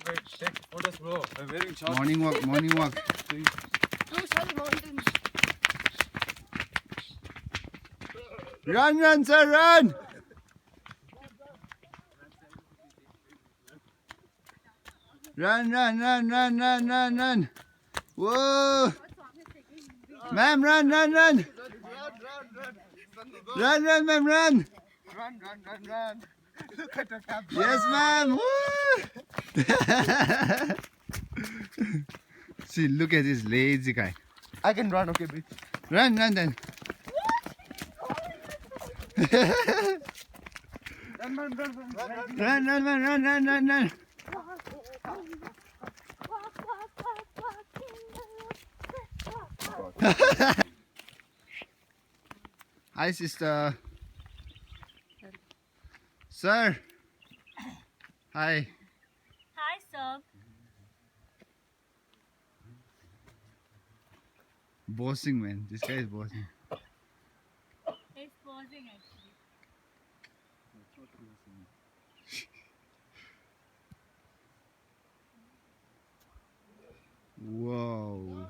Take photos, bro. I'm wearing shorts. Morning walk, morning walk. Run, sir, run! Run. Whoa! Ma'am, run! Run, ma'am, run! Run. Look at the camera. Yes, ma'am! Woo! See, look at this lazy guy. I can run, okay, bitch. Run then. Run. Hi, sister. Sir. Hi. Hi, sir. Bossing, man. This guy is bossing. He's posing actually. Whoa.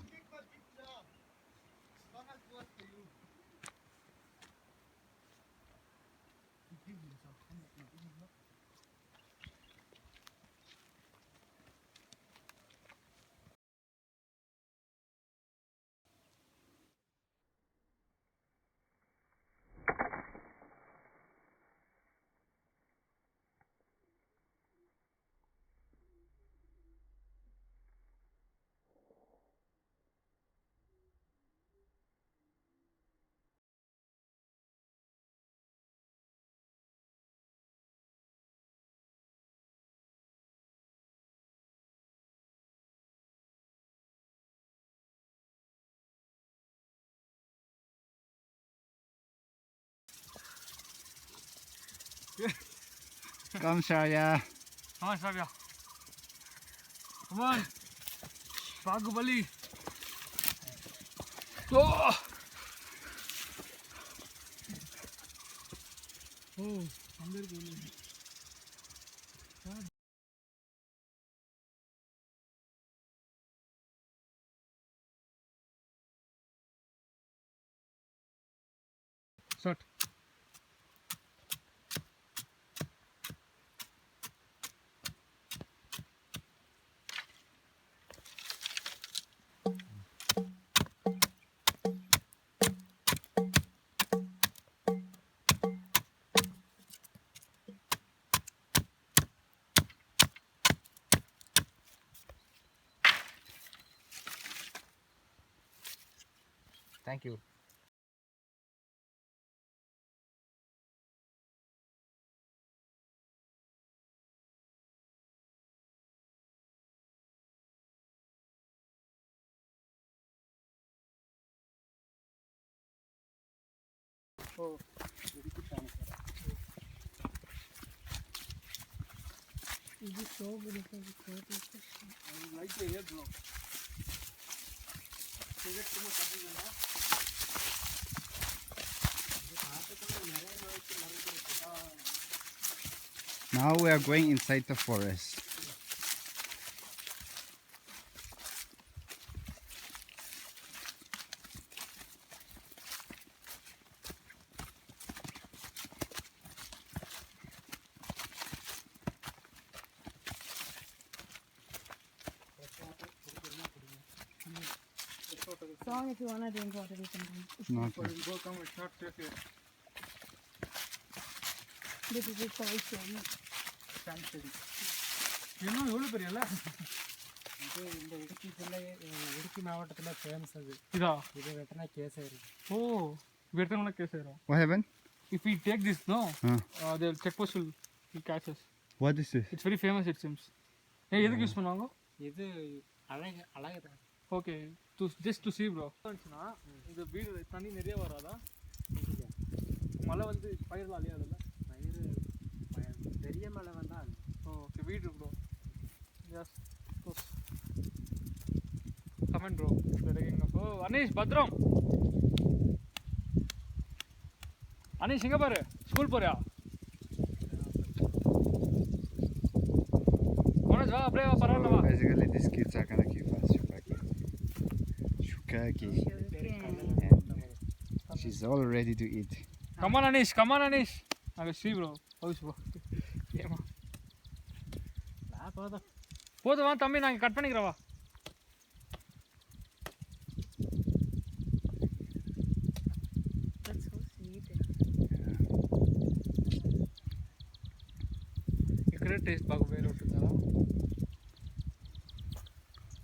Come, Shaya. Come on, Savya. Come on. Bahubali. Oh! Oh, अंदर बोलो. Start. Thank you. Oh, very good time. Is this so beautiful? I would like to hear, bro. Now we are going inside the forest. Song if you wanna drink water, you can drink. Not Go, come, it's not safe here. This is just called showing. Stand steady. இன்னும் எவ்வளோ பெரிய இல்லை இது இந்த இடுக்கி ஜில்லை இடுக்கி மாவட்டத்தில் famous அது இதா இது வெட்டினா கேஸ் ஆயிரும். ஓ வெட்டணும்னா கேஸ் ஆயிரும். What happened? If we take this, no, Huh. the check post will catch us. What is this? It's very famous, it seems. Hey, எதுக்கு யூஸ் பண்ணுவாங்க? இது அழகு தான். Okay just to see bro. இந்த வீடு தண்ணி நிறைய வராதா? மழை வந்து பயிரெலாம் அழியாதுல்ல? பெரிய மழை வந்தால் ஓகே வீடு bro. Yes, of course. Come on bro. Oh, Anish, Badram. Anish, எங்க பாரு? ஸ்கூல் போறியா? மனோஜ் வா அப்படியே வா பரவாயில்ல வா Basically, these kids are gonna give us shukaki. Shukaki. And she's all ready to eat. కమాన్ అనీష్ నాకు శ్రీ బ్రో హౌస్ బ్రో ఏమా போதும் போதுவா தம்பி நாங்கள் கட் பண்ணிக்கிறவா That's so sweet. ఇక్కడే టేస్ట్ బాగా వేరే ఉంటుందా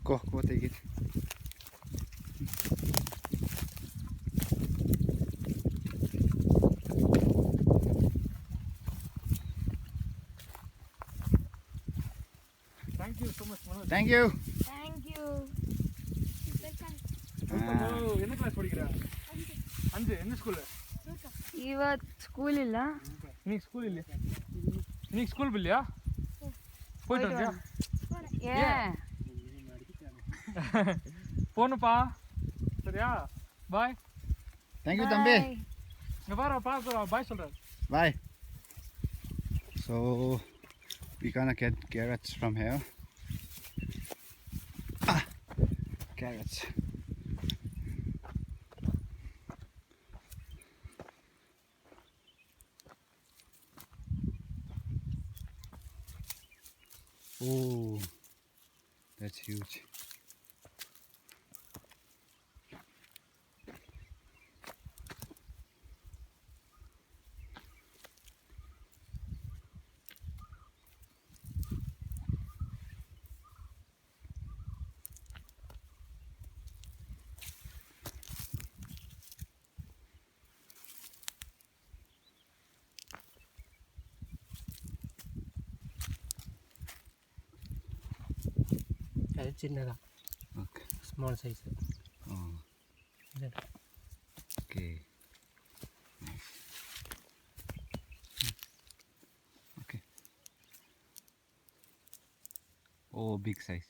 Go take it. Thank you so much Manoj Thank you. Thank you. Welcome. என்ன கிளாஸ் படிக்கிற அஞ்சு என்ன ஸ்கூல் ಇವತ್ತು ಸ್ಕೂಲ್ ಇಲ್ಲ நீ ஸ்கூல் இல்லையா நீ ஸ்கூல் இல்லையா போயிட்டு வந்தியா போகணுப்பா சரியா பாய் Thank you, Tambi. இங்கே பாரு பாய் சொல்கிறார் Bye. So we're gonna get carrots from here. Carrots. Oh, that's huge. అది చిన్నదా Okay. Small size Oh, okay. Nice. Okay. Oh, big size.